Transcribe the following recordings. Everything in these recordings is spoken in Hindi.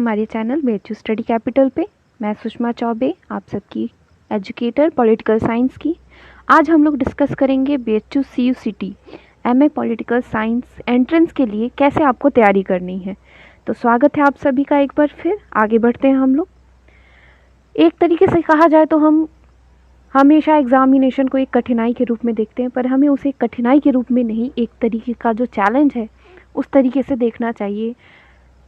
हमारे चैनल BHU स्टडी कैपिटल पे। मैं सुषमा चौबे, आप सबकी एजुकेटर पॉलिटिकल साइंस की। आज हम लोग डिस्कस करेंगे BHU CUCT MA political science entrance के लिए कैसे आपको तैयारी करनी है। तो स्वागत है आप सभी का एक बार फिर। आगे बढ़ते हैं हम लोग। एक तरीके से कहा जाए तो हम हमेशा एग्जामिनेशन को एक कठिनाई के रूप में देखते हैं, पर हमें उसे कठिनाई के रूप में नहीं, एक तरीके का जो चैलेंज है उस तरीके से देखना चाहिए।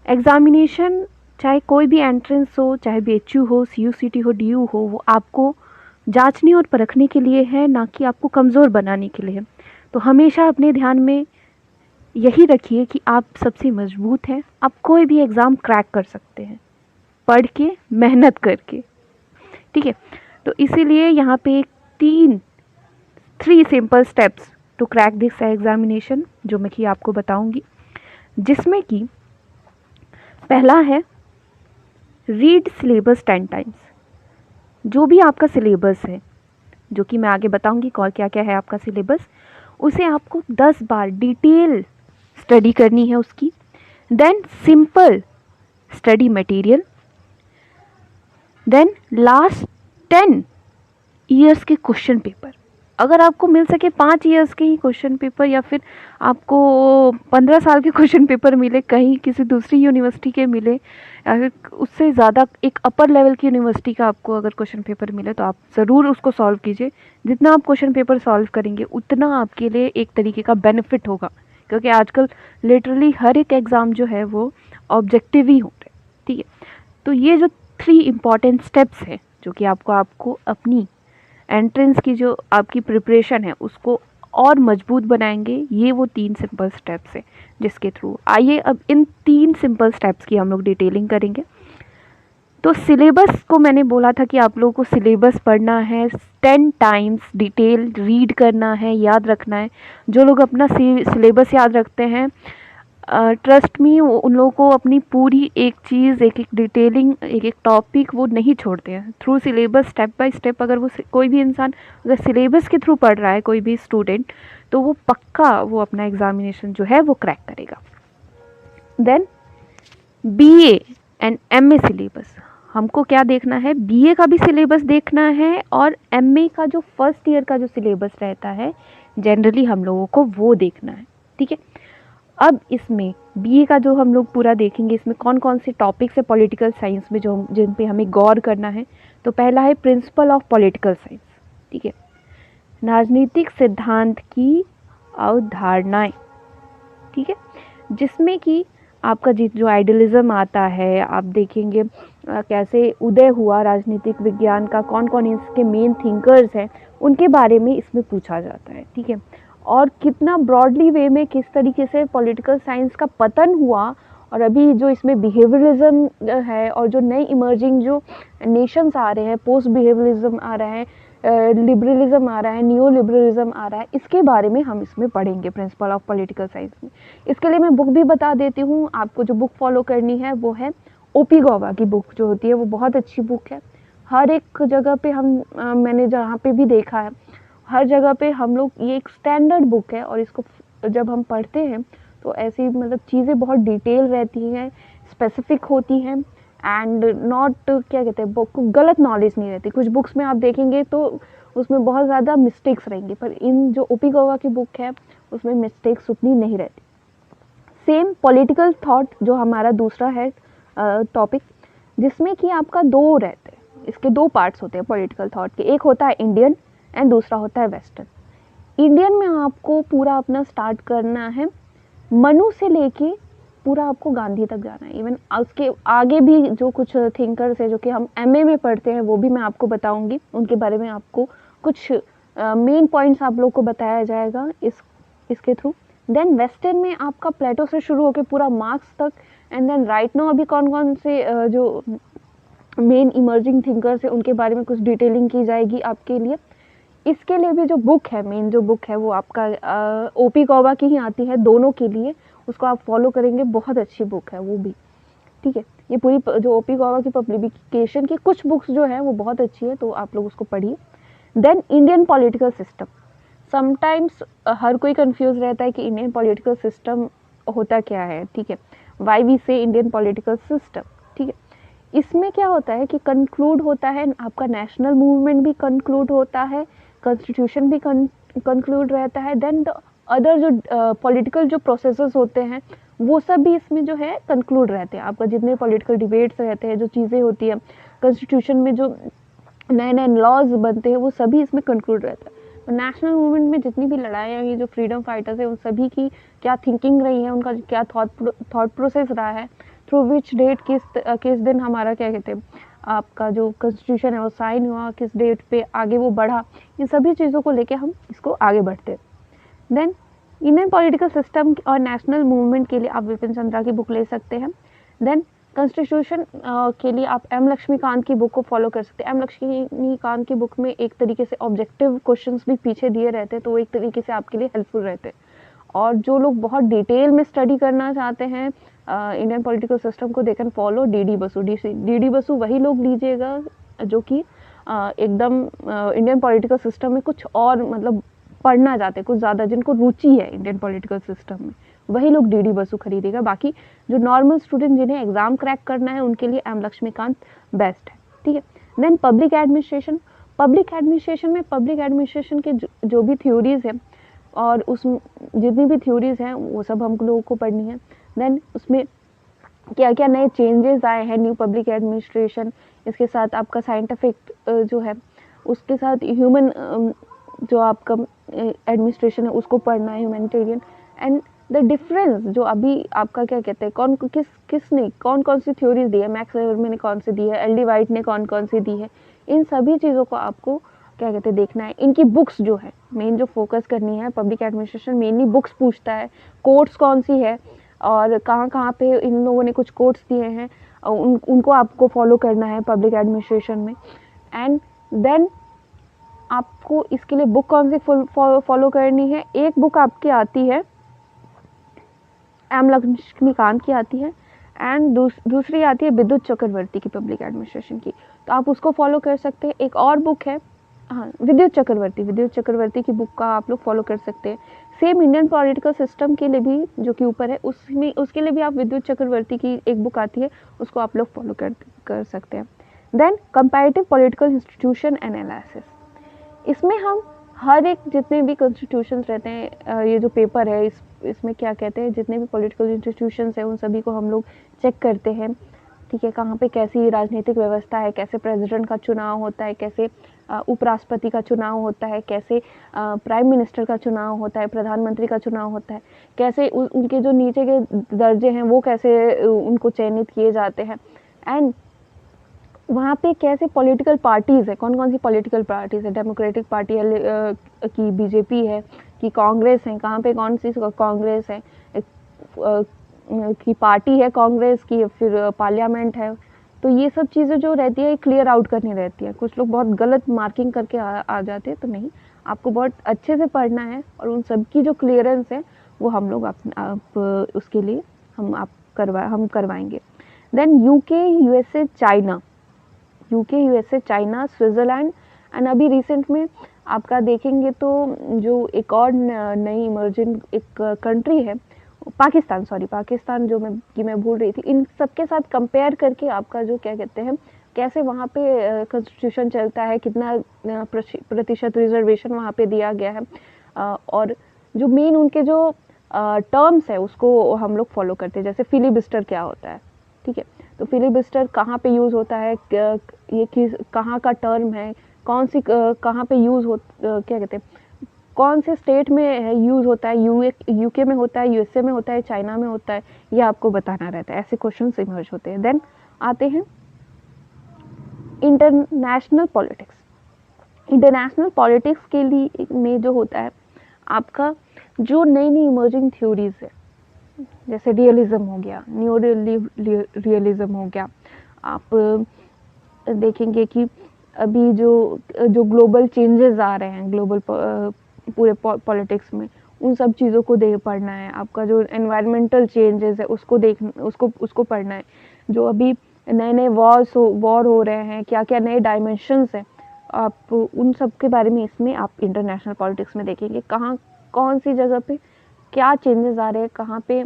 एग्जामिनेशन चाहे कोई भी एंट्रेंस हो, चाहे BHU हो, CUCT हो, DU हो, वो आपको जांचने और परखने के लिए है, ना कि आपको कमज़ोर बनाने के लिए है। तो हमेशा अपने ध्यान में यही रखिए कि आप सबसे मजबूत हैं। आप कोई भी एग्ज़ाम क्रैक कर सकते हैं, पढ़ के, मेहनत करके। ठीक है, तो इसीलिए यहाँ पे three simple steps to crack this examination जो मैं कि आपको बताऊंगी, जिसमें कि पहला है रीड सिलेबस 10 टाइम्स। जो भी आपका सिलेबस है, जो कि मैं आगे बताऊंगी क्या क्या है आपका सिलेबस, उसे आपको 10 बार डिटेल स्टडी करनी है उसकी। Then simple study material, then last 10 years के क्वेश्चन पेपर। अगर आपको मिल सके 5 ईयर्स के ही क्वेश्चन पेपर, या फिर आपको 15 साल के क्वेश्चन पेपर मिले, कहीं किसी दूसरी यूनिवर्सिटी के मिले, या फिर उससे ज़्यादा एक अपर लेवल की यूनिवर्सिटी का आपको अगर क्वेश्चन पेपर मिले, तो आप ज़रूर उसको सॉल्व कीजिए। जितना आप क्वेश्चन पेपर सॉल्व करेंगे उतना आपके लिए एक तरीके का बेनिफिट होगा, क्योंकि आजकल लिटरली हर एक एग्ज़ाम जो है वो ऑब्जेक्टिव ही हो रहे हैं। ठीक है, तो ये जो 3 इम्पॉर्टेंट स्टेप्स हैं जो कि आपको अपनी एंट्रेंस की जो आपकी प्रिपरेशन है उसको और मजबूत बनाएंगे, ये वो 3 सिंपल स्टेप्स हैं जिसके थ्रू। आइए अब इन 3 सिंपल स्टेप्स की हम लोग डिटेलिंग करेंगे। तो सिलेबस को मैंने बोला था कि आप लोगों को सिलेबस पढ़ना है, 10 टाइम्स डिटेल रीड करना है, याद रखना है। जो लोग अपना सिलेबस याद रखते हैं, ट्रस्ट मी, उन लोगों को अपनी पूरी एक चीज़, एक एक डिटेलिंग, एक एक टॉपिक वो नहीं छोड़ते हैं। Through syllabus, step by step, अगर वो कोई भी इंसान अगर सिलेबस के थ्रू पढ़ रहा है, कोई भी स्टूडेंट, तो वो पक्का वो अपना एग्जामिनेशन जो है वो क्रैक करेगा। Then BA and MA syllabus, हमको क्या देखना है, BA का भी सिलेबस देखना है, और MA का जो फर्स्ट ईयर का जो सिलेबस रहता है जनरली हम लोगों को वो देखना है। ठीक है, अब इसमें BA का जो हम लोग पूरा देखेंगे, इसमें कौन कौन से टॉपिक्स है पॉलिटिकल साइंस में जो जिन पे हमें गौर करना है। तो पहला है प्रिंसिपल ऑफ पॉलिटिकल साइंस। ठीक है, राजनीतिक सिद्धांत की अवधारणाएं। ठीक है, जिसमें कि आपका जो आइडियलिज्म आता है, आप देखेंगे कैसे उदय हुआ राजनीतिक विज्ञान का, कौन कौन इसके मेन थिंकर्स हैं, उनके बारे में इसमें पूछा जाता है। ठीक है, और कितना ब्रॉडली वे में किस तरीके से पॉलिटिकल साइंस का पतन हुआ, और अभी जो इसमें बिहेवियरलिज्म है, और जो नए इमर्जिंग जो नेशंस आ रहे हैं, पोस्ट बिहेवियरलिज्म आ रहा है, लिबरलिज्म आ रहा है, न्यू लिबरलिज्म आ रहा है, इसके बारे में हम इसमें पढ़ेंगे प्रिंसिपल ऑफ पॉलिटिकल साइंस में। इसके लिए मैं बुक भी बता देती हूँ आपको। जो बुक फॉलो करनी है वो है OP गौबा की बुक जो होती है, वो बहुत अच्छी बुक है। हर एक जगह पे मैंने जहाँ पे भी देखा है, हर जगह पे हम लोग, ये एक स्टैंडर्ड बुक है, और इसको जब हम पढ़ते हैं तो ऐसी मतलब चीज़ें बहुत डिटेल रहती हैं, स्पेसिफिक होती हैं, एंड नॉट क्या कहते हैं, गलत नॉलेज नहीं रहती। कुछ बुक्स में आप देखेंगे तो उसमें बहुत ज़्यादा मिस्टेक्स रहेंगी, पर इन जो OP गौबा की बुक है उसमें मिस्टेक्स उतनी नहीं रहती। सेम पॉलिटिकल थॉट जो हमारा दूसरा है टॉपिक, जिसमें कि आपका 2 रहते हैं, इसके 2 पार्ट्स होते हैं पॉलिटिकल थॉट के। एक होता है इंडियन एंड दूसरा होता है वेस्टर्न। इंडियन में आपको पूरा अपना स्टार्ट करना है, मनु से लेके पूरा आपको गांधी तक जाना है। इवन उसके आगे भी जो कुछ थिंकर्स है जो कि हम MA में पढ़ते हैं, वो भी मैं आपको बताऊंगी, उनके बारे में आपको कुछ मेन पॉइंट्स आप लोग को बताया जाएगा इसके थ्रू। देन वेस्टर्न में आपका प्लेटो से शुरू होकर पूरा मार्क्स तक, एंड देन राइट नाउ अभी कौन कौन से जो मेन इमर्जिंग थिंकर्स है उनके बारे में कुछ डिटेलिंग की जाएगी आपके लिए। इसके लिए भी जो बुक है, मेन जो बुक है वो आपका OP गौबा की ही आती है, दोनों के लिए। उसको आप फॉलो करेंगे, बहुत अच्छी बुक है वो भी। ठीक है, ये पूरी जो OP गौबा की पब्लिकेशन की कुछ बुक्स जो है वो बहुत अच्छी है, तो आप लोग उसको पढ़िए। Then Indian political system. Sometimes हर कोई कंफ्यूज रहता है कि इंडियन पॉलिटिकल सिस्टम होता क्या है। ठीक है, वाई वी से इंडियन पॉलिटिकल सिस्टम, ठीक है। इसमें क्या होता है कि कंक्लूड होता है आपका नेशनल मूवमेंट भी कंक्लूड होता है, कॉन्स्टिट्यूशन भी कंक्लूड रहता है, देन द अदर जो पॉलिटिकल जो प्रोसेसेस होते हैं वो सब भी इसमें जो है कंक्लूड रहते हैं। आपका जितने पॉलिटिकल डिबेट्स रहते हैं, जो चीज़ें होती हैं कॉन्स्टिट्यूशन में, जो नए नए लॉज बनते हैं, वो सभी इसमें कंक्लूड रहता है। नेशनल मूवमेंट में जितनी भी लड़ाइयाँ हुई, जो फ्रीडम फाइटर्स है, उन सभी की क्या थिंकिंग रही है, उनका क्या थॉट प्रोसेस रहा है, थ्रू विच डेट किस दिन हमारा क्या कहते हैं आपका जो कॉन्स्टिट्यूशन है वो साइन हुआ, किस डेट पे आगे वो बढ़ा, इन सभी चीज़ों को लेके हम इसको आगे बढ़ते हैं। देन इंडियन पॉलिटिकल सिस्टम और नेशनल मूवमेंट के लिए आप विपिन चंद्रा की बुक ले सकते हैं। देन कॉन्स्टिट्यूशन के लिए आप एम लक्ष्मीकांत की बुक को फॉलो कर सकते हैं। एम लक्ष्मीकांत की बुक में एक तरीके से ऑब्जेक्टिव क्वेश्चंस भी पीछे दिए रहते हैं, तो वो एक तरीके से आपके लिए हेल्पफुल रहते हैं। और जो लोग बहुत डिटेल में स्टडी करना चाहते हैं इंडियन पॉलिटिकल सिस्टम को, they can follow D D Basu वही लोग लीजिएगा जो कि एकदम इंडियन पॉलिटिकल सिस्टम में कुछ और मतलब पढ़ना चाहते हैं, कुछ ज़्यादा जिनको रुचि है इंडियन पॉलिटिकल सिस्टम में, वही लोग डी बसु खरीदेगा। बाकी जो नॉर्मल स्टूडेंट जिन्हें एग्जाम क्रैक करना है उनके लिए एम लक्ष्मीकांत बेस्ट है। ठीक है। देन पब्लिक एडमिनिस्ट्रेशन में पब्लिक एडमिनिस्ट्रेशन के जो भी थ्योरीज है और उस जितनी भी थ्योरीज हैं वो सब हम लोगों को पढ़नी है। देन उसमें क्या क्या नए चेंजेस आए हैं न्यू पब्लिक एडमिनिस्ट्रेशन, इसके साथ आपका साइंटिफिक जो है, उसके साथ ह्यूमन जो आपका एडमिनिस्ट्रेशन है उसको पढ़ना है, ह्यूमैनिटेरियन। एंड द डिफरेंस जो अभी आपका क्या कहते हैं किसने कौन कौन सी थ्योरीज दी है, मैक्स वेबरमैन ने कौन सी दी है, एल डी वाइट ने कौन कौन सी दी है, इन सभी चीज़ों को आपको क्या कहते हैं देखना है। इनकी बुक्स जो है मेन जो फोकस करनी है, पब्लिक एडमिनिस्ट्रेशन मेनली बुक्स पूछता है, कोर्ट्स कौन सी है और कहाँ कहाँ पे इन लोगों ने कुछ कोर्ट्स दिए हैं, उनको आपको फॉलो करना है पब्लिक एडमिनिस्ट्रेशन में। एंड देन आपको इसके लिए बुक कौन सी फॉलो करनी है, एक बुक आपकी आती है एम लक्ष्मीकांत की आती है, एंड दूसरी आती है विद्युत चक्रवर्ती की पब्लिक एडमिनिस्ट्रेशन की, तो आप उसको फॉलो कर सकते हैं। एक और बुक है हाँ विद्युत चक्रवर्ती की बुक का आप लोग फॉलो कर सकते हैं। सेम इंडियन पॉलिटिकल सिस्टम के लिए भी जो कि ऊपर है उसमें उसके लिए भी आप विद्युत चक्रवर्ती की एक बुक आती है, उसको आप लोग फॉलो कर सकते हैं। Then comparative political institution and analysis, इसमें हम हर एक जितने भी कॉन्स्टिट्यूशंस रहते हैं, ये जो पेपर है इसमें क्या कहते हैं, जितने भी पॉलिटिकल इंस्टीट्यूशंस हैं उन सभी को हम लोग चेक करते हैं। ठीक है, कहाँ पे कैसी राजनीतिक व्यवस्था है, कैसे प्रेसिडेंट का चुनाव होता है, कैसे उपराष्ट्रपति का चुनाव होता है, कैसे प्राइम मिनिस्टर का चुनाव होता है, प्रधानमंत्री का चुनाव होता है, कैसे उनके जो नीचे के दर्जे हैं वो कैसे उनको चयनित किए जाते हैं, एंड वहाँ पे कैसे पॉलिटिकल पार्टीज़ है, कौन कौन सी पॉलिटिकल पार्टीज़ है, डेमोक्रेटिक पार्टी है कि बीजेपी है कि कांग्रेस है, कहाँ पे कौन सी कांग्रेस है कि पार्टी है कांग्रेस की, फिर पार्लियामेंट है। तो ये सब चीज़ें जो रहती है क्लियर आउट करनी रहती है। कुछ लोग बहुत गलत मार्किंग करके आ जाते हैं, तो नहीं, आपको बहुत अच्छे से पढ़ना है और उन सब की जो क्लियरेंस है वो हम लोग आप उसके लिए हम करवाएंगे। Then UK USA China Switzerland, and अभी रिसेंट में आपका देखेंगे तो जो एक और नई इमर्जिंग एक कंट्री है पाकिस्तान जो मैं भूल रही थी, इन सबके साथ कंपेयर करके आपका जो क्या कहते हैं कैसे वहाँ पे कॉन्स्टिट्यूशन चलता है, कितना प्रतिशत रिजर्वेशन वहाँ पे दिया गया है, और जो मेन उनके जो टर्म्स है उसको हम लोग फॉलो करते हैं। जैसे फिलिबस्टर क्या होता है, ठीक है, तो फिलिबस्टर कहाँ पे यूज़ होता है, ये कहाँ का टर्म है, कौन सी कहाँ पे यूज़ हो क्या कहते हैं कौन से स्टेट में यूज़ होता है, यूके में होता है, यूएसए में होता है, चाइना में होता है, ये आपको बताना रहता है। ऐसे क्वेश्चन इमर्ज होते हैं। देन आते हैं इंटरनेशनल पॉलिटिक्स के लिए में जो होता है आपका जो नई इमर्जिंग थ्योरीज है, जैसे रियलिज्म हो गया, न्यू रियलिज्म हो गया, आप देखेंगे कि अभी जो ग्लोबल चेंजेस आ रहे हैं ग्लोबल पूरे पॉलिटिक्स में, उन सब चीज़ों को पढ़ना है। आपका जो एनवायरमेंटल चेंजेस है उसको पढ़ना है। जो अभी नए वॉर हो रहे हैं, क्या क्या नए डायमेंशंस हैं, आप उन सब के बारे में इसमें आप इंटरनेशनल पॉलिटिक्स में देखेंगे। कहाँ कौन सी जगह पे क्या चेंजेस आ रहे हैं, कहाँ पे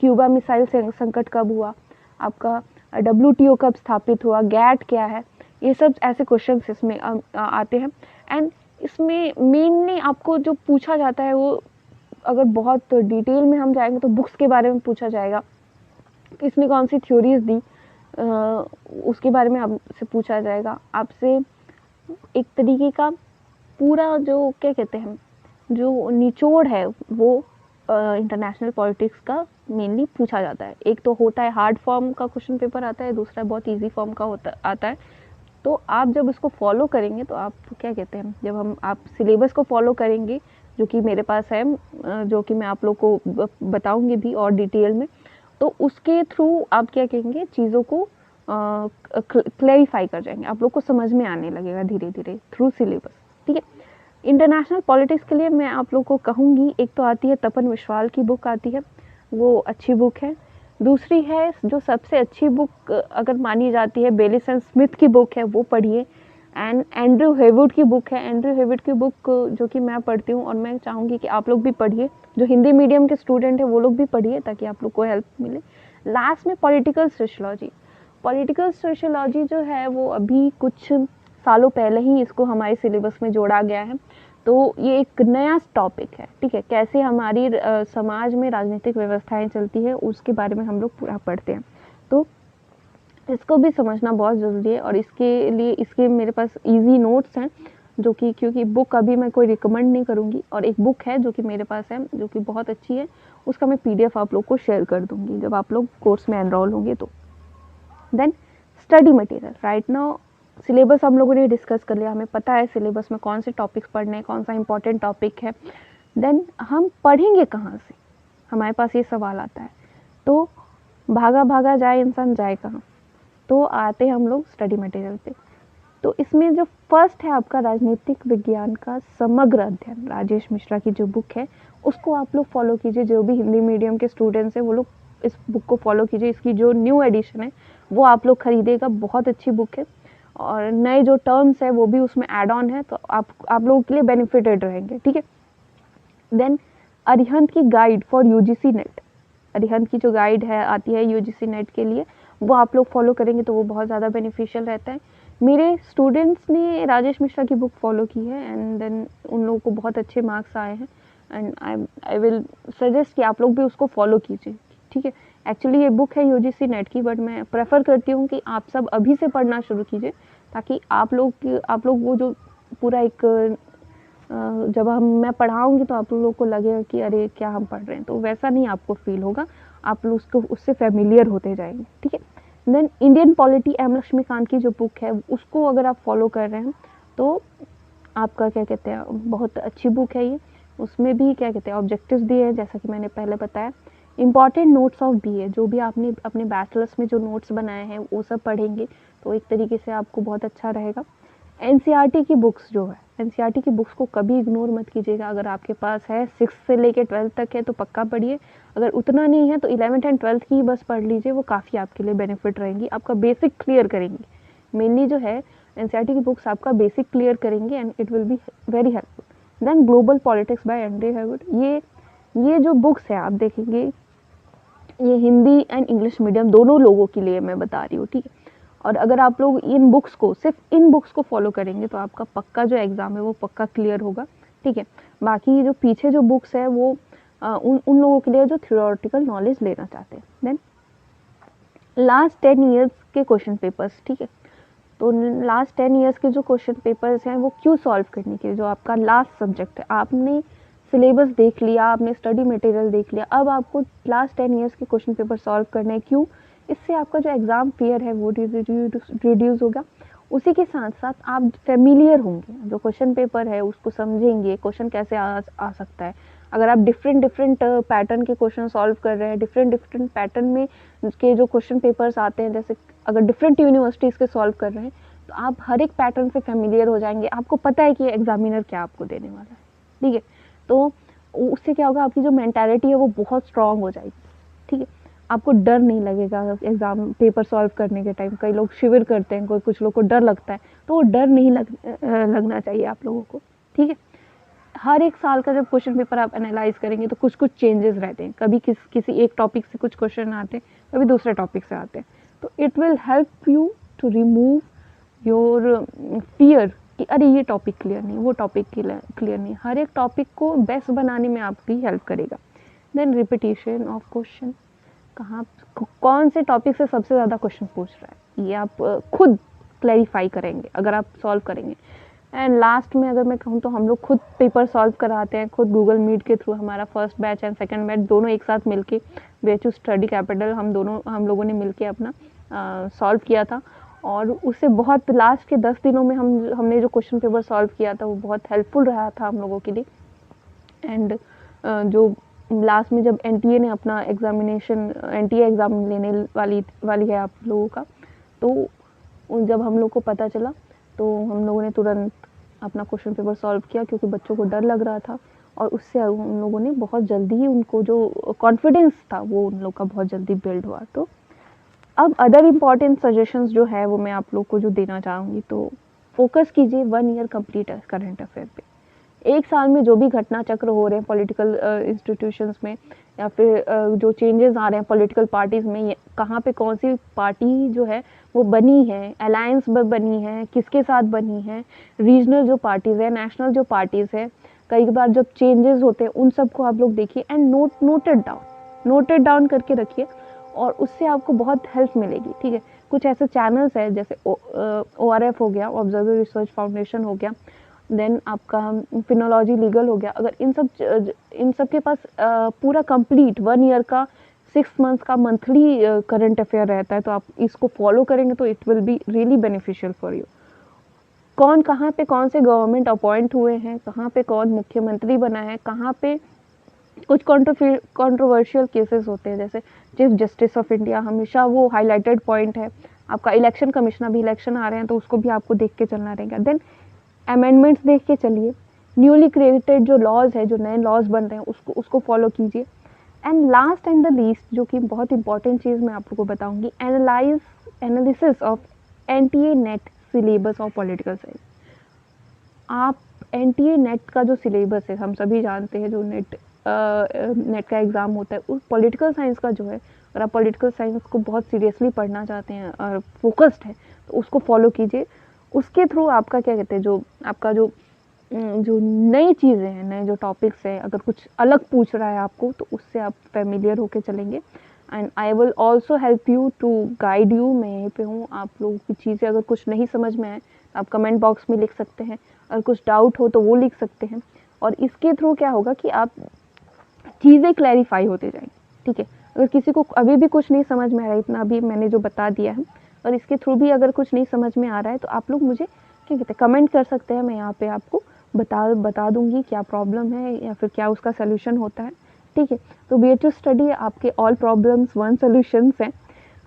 क्यूबा मिसाइल संकट कब हुआ, आपका WTO कब स्थापित हुआ, गैट क्या है, ये सब ऐसे क्वेश्चंस इसमें आते हैं। एंड इसमें मेनली आपको जो पूछा जाता है वो, अगर बहुत डिटेल में हम जाएंगे तो बुक्स के बारे में पूछा जाएगा, किसने कौन सी थ्योरीज दी, उसके बारे में आपसे पूछा जाएगा। आपसे एक तरीके का पूरा जो क्या कहते हैं, जो निचोड़ है वो इंटरनेशनल पॉलिटिक्स का मेनली पूछा जाता है। एक तो होता है हार्ड फॉर्म का क्वेश्चन पेपर आता है, दूसरा बहुत इजी फॉर्म का आता है। तो आप जब इसको फॉलो करेंगे तो आप क्या कहते हैं, जब आप सिलेबस को फॉलो करेंगे जो कि मेरे पास है, जो कि मैं आप लोग को बताऊंगी भी और डिटेल में, तो उसके थ्रू आप क्या कहेंगे, चीज़ों को क्लैरिफाई कर जाएंगे, आप लोग को समझ में आने लगेगा धीरे धीरे थ्रू सिलेबस। ठीक है, इंटरनेशनल पॉलिटिक्स के लिए मैं आप लोग को कहूँगी, एक तो आती है तपन विश्वाल की बुक आती है, वो अच्छी बुक है। दूसरी है जो सबसे अच्छी बुक अगर मानी जाती है, बेलिस एंड स्मिथ की बुक है, वो पढ़िए। एंड एंड्रयू हेवुड की बुक है, एंड्रयू हेवुड की बुक जो कि मैं पढ़ती हूँ और मैं चाहूँगी कि आप लोग भी पढ़िए, जो हिंदी मीडियम के स्टूडेंट है वो लोग भी पढ़िए ताकि आप लोग को हेल्प मिले। लास्ट में पॉलिटिकल सोशियोलॉजी, पॉलिटिकल सोशियोलॉजी जो है वो अभी कुछ सालों पहले ही इसको हमारे सिलेबस में जोड़ा गया है, तो ये एक नया टॉपिक है। ठीक है, कैसे हमारी समाज में राजनीतिक व्यवस्थाएं चलती है उसके बारे में हम लोग पूरा पढ़ते हैं, तो इसको भी समझना बहुत ज़रूरी है। और इसके लिए इसके मेरे पास इजी नोट्स हैं, जो कि क्योंकि बुक अभी मैं कोई रिकमेंड नहीं करूँगी, और एक बुक है जो कि मेरे पास है जो कि बहुत अच्छी है, उसका मैं PDF आप लोग को शेयर कर दूँगी जब आप लोग कोर्स में एनरोल होंगे तो। Then study material, right now syllabus हम लोगों ने डिस्कस कर लिया, हमें पता है सिलेबस में कौन से टॉपिक्स पढ़ने हैं, कौन सा इंपॉर्टेंट टॉपिक है। देन हम पढ़ेंगे कहाँ से, हमारे पास ये सवाल आता है। तो भागा भागा जाए इंसान जाए कहाँ, तो आते हैं हम लोग स्टडी मटेरियल पे। तो इसमें जो फर्स्ट है आपका राजनीतिक विज्ञान का समग्र अध्ययन, राजेश मिश्रा की जो बुक है उसको आप लोग फॉलो कीजिए। जो भी हिंदी मीडियम के स्टूडेंट्स हैं वो लोग इस बुक को फॉलो कीजिए। इसकी जो न्यू एडिशन है वो आप लोग खरीदेगा, बहुत अच्छी बुक है, और नए जो टर्म्स है वो भी उसमें ऐड ऑन है, तो आप लोगों के लिए बेनिफिटेड रहेंगे। ठीक है, देन अरिहंत की guide for UGC net, Arihant की जो गाइड है आती है UGC नेट के लिए, वो आप लोग फॉलो करेंगे तो वो बहुत ज़्यादा बेनिफिशियल रहता है। मेरे स्टूडेंट्स ने राजेश मिश्रा की बुक फॉलो की है एंड देन उन लोगों को बहुत अच्छे मार्क्स आए हैं, एंड आई विल सजेस्ट कि आप लोग भी उसको फॉलो कीजिए। ठीक है, एक्चुअली ये बुक है UGC नेट की, बट मैं प्रेफर करती हूँ कि आप सब अभी से पढ़ना शुरू कीजिए, ताकि आप लोग वो जो पूरा एक जब मैं पढ़ाऊँगी तो आप लोगों को लगेगा कि अरे क्या हम पढ़ रहे हैं, तो वैसा नहीं आपको फील होगा, आप लोग उसको उससे फेमिलियर होते जाएंगे। ठीक है, then Indian polity M Laxmikanth की जो बुक है उसको अगर आप फॉलो कर रहे हैं तो आपका क्या कहते हैं, बहुत अच्छी बुक है ये। उसमें भी क्या कहते हैं ऑब्जेक्टिव्स दिए हैं, जैसा कि मैंने पहले बताया। इंपॉर्टेंट नोट्स ऑफ BA, जो भी आपने अपने बैचलर्स में जो नोट्स बनाए हैं वो सब पढ़ेंगे तो एक तरीके से आपको बहुत अच्छा रहेगा। NCERT की बुक्स जो है, NCERT की बुक्स को कभी इग्नोर मत कीजिएगा। अगर आपके पास है 6 से लेके 12 तक है तो पक्का पढ़िए, अगर उतना नहीं है तो 11th एंड 12th की बस पढ़ लीजिए, वो काफ़ी आपके लिए बेनिफिट रहेंगी, आपका बेसिक क्लियर करेंगी। मेनली जो है NCERT की बुक्स आपका बेसिक क्लियर करेंगे and it will be very helpful. Then global politics by Andrew Heywood, ये जो बुक्स है आप देखेंगे, ये हिंदी एंड इंग्लिश मीडियम दोनों लोगों के लिए मैं बता रही हूँ। ठीक है, और अगर आप लोग इन बुक्स को सिर्फ इन बुक्स को फॉलो करेंगे तो आपका पक्का जो एग्ज़ाम है वो पक्का क्लियर होगा। ठीक है, बाकी जो पीछे जो बुक्स है वो उन लोगों के लिए जो थ्योरेटिकल नॉलेज लेना चाहते हैं। देन लास्ट 10 ईयर्स के क्वेश्चन पेपर्स, ठीक है, तो लास्ट 10 ईयर्स के जो क्वेश्चन पेपर्स हैं वो क्यों सॉल्व करने के लिए, जो आपका लास्ट सब्जेक्ट है, आपने सिलेबस देख लिया, आपने स्टडी मटेरियल देख लिया, अब आपको लास्ट 10 ईयर्स के क्वेश्चन पेपर सॉल्व करने हैं। क्यों? इससे आपका जो एग्ज़ाम फेयर है वो रिड्यूस होगा। उसी के साथ साथ आप फेमिलियर होंगे, जो क्वेश्चन पेपर है उसको समझेंगे, क्वेश्चन कैसे आ सकता है। अगर आप डिफरेंट पैटर्न के क्वेश्चन सॉल्व कर रहे हैं, डिफरेंट पैटर्न में के जो क्वेश्चन पेपर्स आते हैं, जैसे अगर डिफरेंट यूनिवर्सिटीज़ के सॉल्व कर रहे हैं तो आप हर एक पैटर्न से फेमिलियर हो जाएंगे, आपको पता है कि एग्जामिनर क्या आपको देने वाला है। ठीक है, तो उससे क्या होगा, आपकी जो मेंटालिटी है वो बहुत स्ट्रांग हो जाएगी। ठीक है, आपको डर नहीं लगेगा एग्ज़ाम पेपर सॉल्व करने के टाइम। कई लोग शिविर करते हैं, कुछ लोग को डर लगता है, तो वो डर नहीं लगना चाहिए आप लोगों को। ठीक है, हर एक साल का जब क्वेश्चन पेपर आप एनालाइज करेंगे तो कुछ चेंजेस रहते हैं, कभी किसी एक टॉपिक से कुछ क्वेश्चन आते हैं, कभी दूसरे टॉपिक से आते हैं, तो it will help you to remove your fear कि अरे ये टॉपिक क्लियर नहीं, वो टॉपिक क्लियर नहीं। हर एक टॉपिक को बेस्ट बनाने में आपकी हेल्प करेगा। देन रिपीटिशन ऑफ क्वेश्चन, कहाँ कौन से टॉपिक से सबसे ज़्यादा क्वेश्चन पूछ रहा है, ये आप खुद क्लैरिफाई करेंगे अगर आप सॉल्व करेंगे। एंड लास्ट में अगर मैं कहूँ तो हम लोग खुद पेपर सॉल्व कराते हैं, खुद गूगल मीट के थ्रू। हमारा first batch and second batch दोनों एक साथ मिलके BHU स्टडी कैपिटल हम लोगों ने मिलके अपना सॉल्व किया था। और उससे बहुत लास्ट के 10 दिनों में हमने जो क्वेश्चन पेपर सॉल्व किया था वो बहुत हेल्पफुल रहा था हम लोगों के लिए। एंड जो लास्ट में जब NTA ने अपना एग्जामिनेशन NTA एग्ज़ाम लेने वाली है आप लोगों का, तो जब हम लोग को पता चला तो हम लोगों ने तुरंत अपना क्वेश्चन पेपर सॉल्व किया, क्योंकि बच्चों को डर लग रहा था। और उससे उन लोगों ने बहुत जल्दी ही उनको जो कॉन्फिडेंस था वो उन लोग का बहुत जल्दी बिल्ड हुआ। तो अब अदर इम्पॉर्टेंट सजेशंस जो है वो मैं आप लोग को जो देना चाहूँगी, तो फोकस कीजिए 1 ईयर कंप्लीट करंट अफेयर पे। एक साल में जो भी घटना चक्र हो रहे हैं पॉलिटिकल इंस्टीट्यूशंस में, या फिर जो चेंजेस आ रहे हैं पॉलिटिकल पार्टीज़ में, कहाँ पे कौन सी पार्टी जो है वो बनी है, अलायंस बनी है, किसके साथ बनी है, रीजनल जो पार्टीज़ है, नेशनल जो पार्टीज़ है, कई बार जब चेंजेस होते हैं उन सबको आप लोग देखिए एंड नोटेड डाउन करके रखिए, और उससे आपको बहुत हेल्प मिलेगी। ठीक है, कुछ ऐसे चैनल्स है जैसे ORF हो गया, ऑब्जर्वर रिसर्च फाउंडेशन हो गया, देन आपका फिनोलॉजी लीगल हो गया। अगर इन सब के पास पूरा कंप्लीट 1 ईयर का 6 मंथ्स का मंथली करंट अफेयर रहता है, तो आप इसको फॉलो करेंगे तो it will be really beneficial for you. कौन कहाँ पे कौन से गवर्नमेंट अपॉइंट हुए हैं, कहाँ पे कौन मुख्यमंत्री बना है, कहाँ पे कुछ कंट्रोवर्शियल केसेस होते हैं, जैसे चीफ जस्टिस ऑफ इंडिया, हमेशा वो हाईलाइटेड पॉइंट है। आपका इलेक्शन कमिश्नर, भी इलेक्शन आ रहे हैं तो उसको भी आपको देख के चलना रहेगा। देन अमेंडमेंट्स देख के चलिए, न्यूली क्रिएटेड जो लॉज है, जो नए लॉज बन रहे हैं उसको फॉलो कीजिए। And last and the least, जो कि बहुत इंपॉर्टेंट चीज़ मैं आप लोगों को बताऊंगी, analysis of NTA net syllabus of political science. आप NTA नेट का जो सिलेबस है, हम सभी जानते हैं, जो नेट का एग्ज़ाम होता है, उस पॉलिटिकल साइंस का जो है, अगर आप पॉलिटिकल साइंस को बहुत सीरियसली पढ़ना चाहते हैं और फोकस्ड है तो उसको फॉलो कीजिए। उसके थ्रू आपका क्या कहते हैं, जो आपका जो नई चीज़ें हैं, नए जो टॉपिक्स हैं, अगर कुछ अलग पूछ रहा है आपको तो उससे आप फेमिलियर होके चलेंगे। And I will also help you to guide you. मैं यहीं पे हूँ, आप लोगों की चीज़ें अगर कुछ नहीं समझ में आए आप कमेंट बॉक्स में लिख सकते हैं, अगर कुछ डाउट हो तो वो लिख सकते हैं। और इसके थ्रू क्या होगा कि आप चीज़ें क्लैरिफाई होते जाएंगी। ठीक है, अगर किसी को अभी भी कुछ नहीं समझ में आ रहा है, इतना अभी मैंने जो बता दिया है, और इसके थ्रू भी अगर कुछ नहीं समझ में आ रहा है तो आप लोग मुझे क्या कहते हैं कमेंट कर सकते हैं। मैं यहाँ पे आपको बता दूंगी क्या प्रॉब्लम है या फिर क्या उसका सोल्यूशन होता है। ठीक है, तो BHU स्टडी आपके ऑल प्रॉब्लम्स 1 सोल्यूशंस हैं।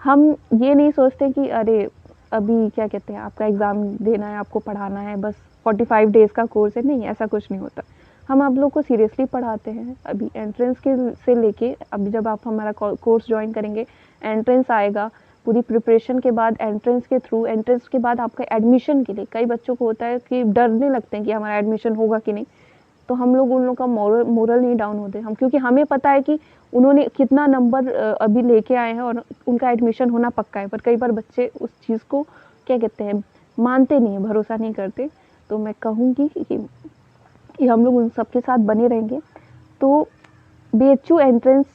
हम ये नहीं सोचते कि अरे अभी क्या कहते हैं आपका एग्ज़ाम देना है, आपको पढ़ाना है, बस 45 डेज़ का कोर्स है। नहीं, ऐसा कुछ नहीं होता। हम आप लोग को सीरियसली पढ़ाते हैं। अभी एंट्रेंस के से लेके अभी जब आप हमारा कोर्स ज्वाइन करेंगे, एंट्रेंस आएगा, पूरी प्रिपरेशन के बाद एंट्रेंस के बाद आपका एडमिशन के लिए, कई बच्चों को होता है कि डरने लगते हैं कि हमारा एडमिशन होगा कि नहीं, तो हम लोग उन लोग का मोरल नहीं डाउन होते हम, क्योंकि हमें पता है कि उन्होंने कितना नंबर अभी लेके आए हैं और उनका एडमिशन होना पक्का है। पर कई बार बच्चे उस चीज़ को क्या कहते हैं मानते नहीं, भरोसा नहीं करते। तो मैं कहूँगी कि हम लोग उन सब के साथ बने रहेंगे। तो BHU एंट्रेंस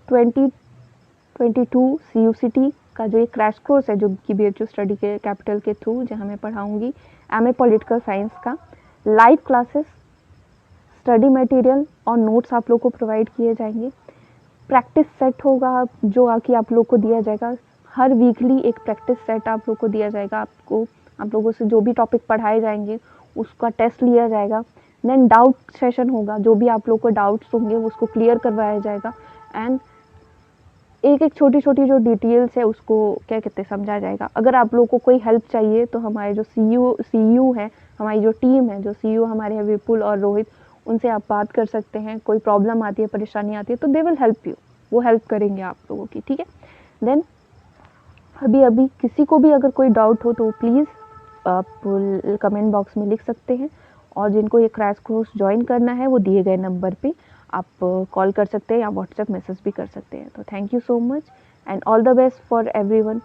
2022 CUCT का जो एक क्रैश कोर्स है, जो कि BHU स्टडी के कैपिटल के थ्रू जहाँ मैं पढ़ाऊँगी MA पॉलिटिकल साइंस का, लाइव क्लासेस, स्टडी मटेरियल और नोट्स आप लोग को प्रोवाइड किए जाएंगे। प्रैक्टिस सेट होगा जो आके आप लोग को दिया जाएगा। हर वीकली एक प्रैक्टिस सेट आप लोग को दिया जाएगा। आप लोगों से जो भी टॉपिक पढ़ाए जाएंगे उसका टेस्ट लिया जाएगा। देन डाउट सेशन होगा, जो भी आप लोग को डाउट्स होंगे उसको क्लियर करवाया जाएगा। एंड एक छोटी छोटी जो डिटेल्स है उसको क्या कहते हैं समझा जाएगा। अगर आप लोग को कोई हेल्प चाहिए तो हमारे जो CU है, हमारी जो टीम है, जो CU हमारे हैं विपुल और रोहित, उनसे आप बात कर सकते हैं। कोई प्रॉब्लम आती है, परेशानी आती है तो दे विल हेल्प यू, वो हेल्प करेंगे आप लोगों की। ठीक है, देन अभी किसी को भी अगर कोई डाउट हो तो प्लीज़ आप कमेंट बॉक्स में लिख सकते हैं। और जिनको ये क्रैश कोर्स ज्वाइन करना है वो दिए गए नंबर पे आप कॉल कर सकते हैं या व्हाट्सएप मैसेज भी कर सकते हैं। तो thank you so much and all the best for everyone.